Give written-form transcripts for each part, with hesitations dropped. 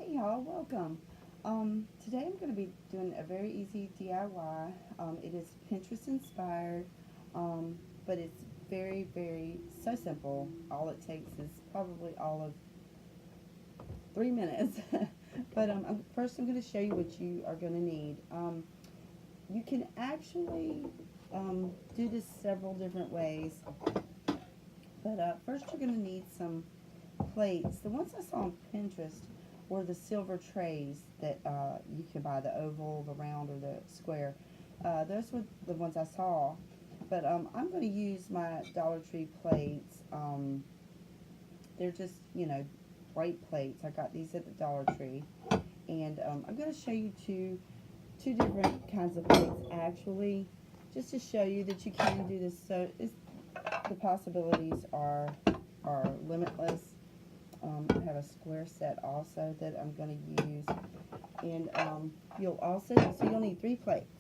Hey y'all, welcome. Today I'm going to be doing a very easy DIY. It is Pinterest inspired, but it's very, so simple. All it takes is probably all of 3 minutes. But first I'm going to show you what you are going to need. You can actually do this several different ways, but first you're going to need some plates. The ones I saw on Pinterest were the silver trays that you can buy, the oval, the round, or the square. Those were the ones I saw. But I'm going to use my Dollar Tree plates. They're just, white plates. I got these at the Dollar Tree. And I'm going to show you two different kinds of plates, actually, just to show you that you can do this. So the possibilities are limitless. I have a square set also that I'm going to use, and you'll need 3 plates.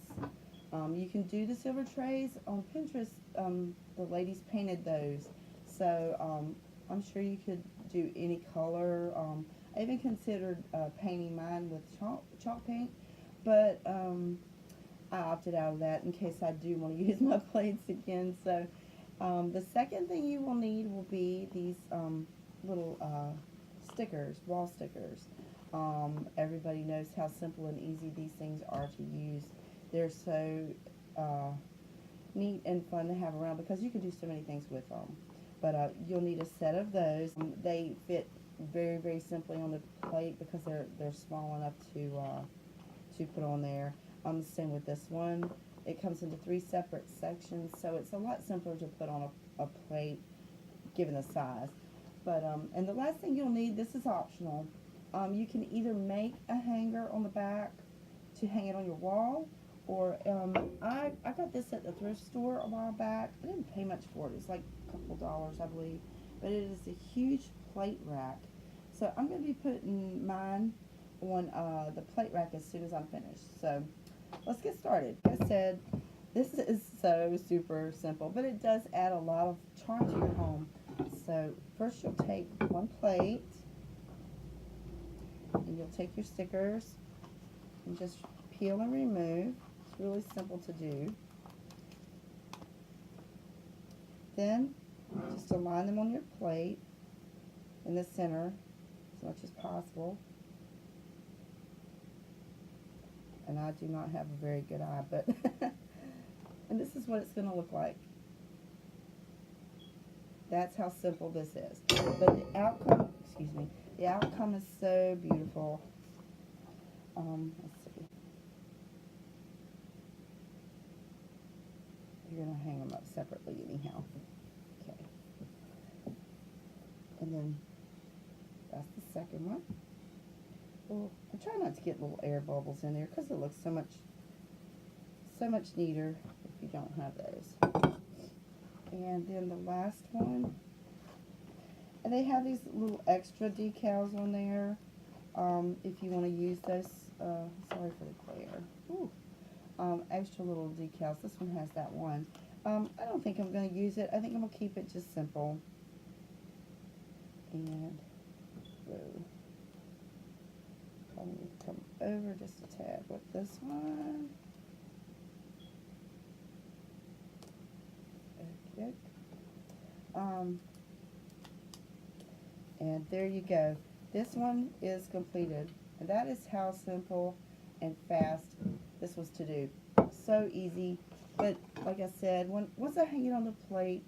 You can do the silver trays on Pinterest. The ladies painted those, so I'm sure you could do any color. I even considered painting mine with chalk paint, but I opted out of that in case I do want to use my plates again. So the second thing you will need will be these little stickers, wall stickers. Everybody knows how simple and easy these things are to use. They're so neat and fun to have around because you can do so many things with them. But you'll need a set of those. They fit very simply on the plate because they're small enough to put on there. The same with this one. It comes into 3 separate sections, so it's a lot simpler to put on a plate given the size. But and the last thing you'll need, this is optional. You can either make a hanger on the back to hang it on your wall, or I got this at the thrift store a while back. I didn't pay much for it. It's like a couple dollars, I believe. But it is a huge plate rack. So I'm going to be putting mine on the plate rack as soon as I'm finished. So let's get started. Like I said, this is so super simple, but it does add a lot of charm to your home. So first you'll take one plate, and you'll take your stickers and just peel and remove. It's really simple to do. Then just align them on your plate in the center as much as possible. And I do not have a very good eye, but and this is what it's going to look like. That's how simple this is. But the outcome is so beautiful. Let's see. You're going to hang them up separately anyhow. Okay. And then that's the second one. Well, I try not to get little air bubbles in there because it looks so much neater if you don't have those. And then the last one, and they have these little extra decals on there if you want to use those. Sorry for the glare. Ooh. Extra little decals. This one has that one. I don't think I'm going to use it. I think I'm going to keep it just simple. And whoa. I'm going to come over just a tad with this one. Okay. And there you go. This one is completed. And that is how simple and fast this was to do. So easy. But like I said, once I hang it on the plate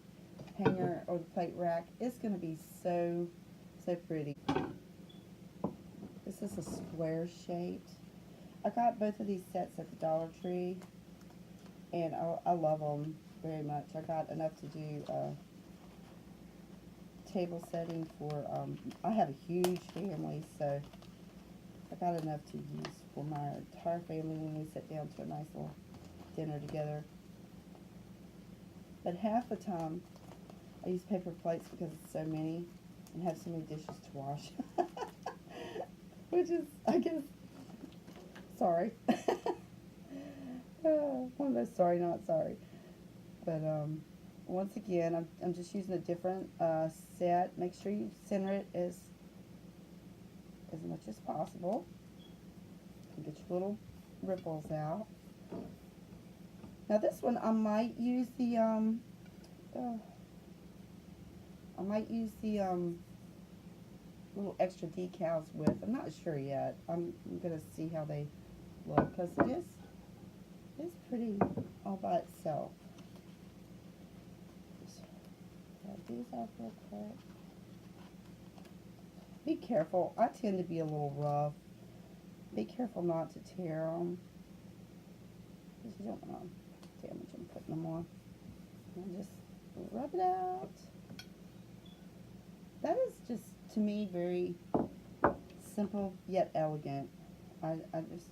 hanger or the plate rack, it's going to be so pretty. This is a square shaped. I got both of these sets at the Dollar Tree, and I love them very much. I got enough to do table setting for, I have a huge family, so I got enough to use for my entire family when we sit down to a nice little dinner together. But half the time, I use paper plates because it's so many and have so many dishes to wash. Which is, I guess, sorry. One of those sorry, not sorry. But once again, I'm just using a different set. Make sure you center it as as much as possible. Get your little ripples out. Now this one I might use the little extra decals with. I'm not sure yet. I'm gonna see how they look, because it's pretty all by itself. Just grab these off real quick. Be careful. I tend to be a little rough. Be careful not to tear them, because you don't want to damage them putting them on. And just rub it out. That is just, to me, very simple yet elegant. I just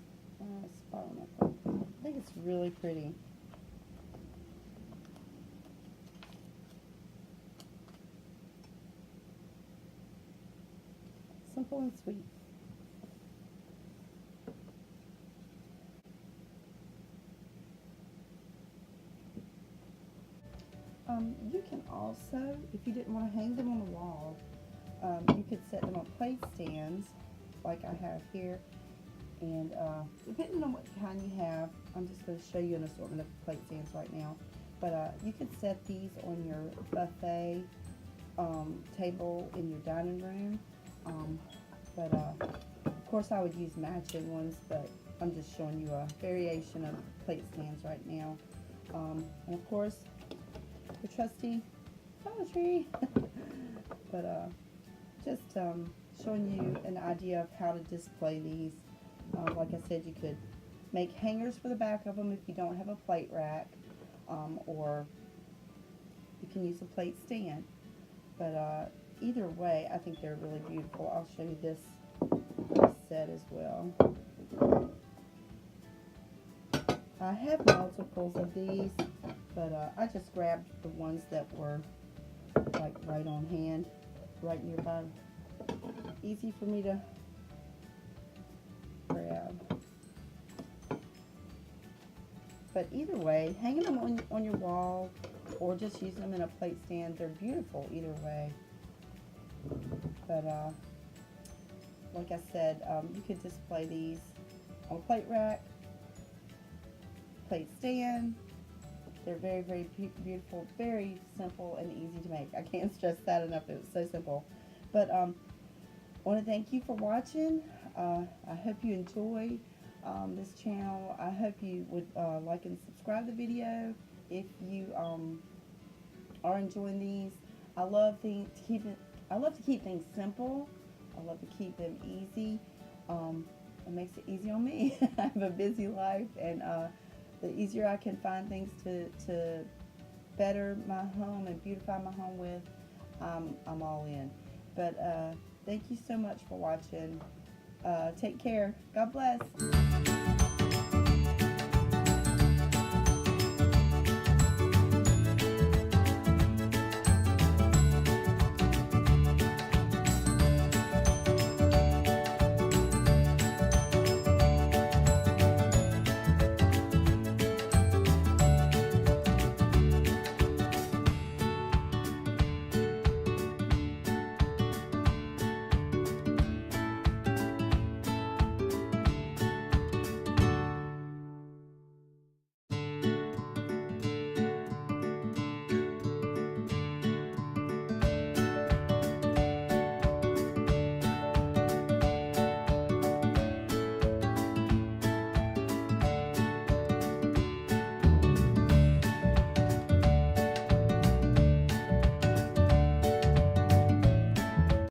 spot on that thing. I think it's really pretty. Simple and sweet. You can also, if you didn't want to hang them on the wall, you could set them on plate stands like I have here. And depending on what kind you have, I'm just going to show you an assortment of plate stands right now. But you could set these on your buffet table in your dining room. Of course I would use matching ones, but I'm just showing you a variation of plate stands right now. And of course, the trusty Dollar Tree. But just showing you an idea of how to display these. Like I said, you could make hangers for the back of them if you don't have a plate rack, or you can use a plate stand. But either way, I think they're really beautiful. I'll show you this set as well. I have multiples of these, but I just grabbed the ones that were like right on hand, right nearby. Easy for me to grab. But either way, hanging them on your wall or just using them in a plate stand, they're beautiful either way. But like I said, you could display these on a plate rack, plate stand. They're very, very beautiful, very simple and easy to make. I can't stress that enough. It was so simple. But I want to thank you for watching. I hope you enjoy this channel. I hope you would like and subscribe the video if you are enjoying these. I love to keep things simple. I love to keep them easy. It makes it easy on me. I have a busy life, and the easier I can find things to better my home and beautify my home with, I'm all in. But thank you so much for watching. Take care. God bless.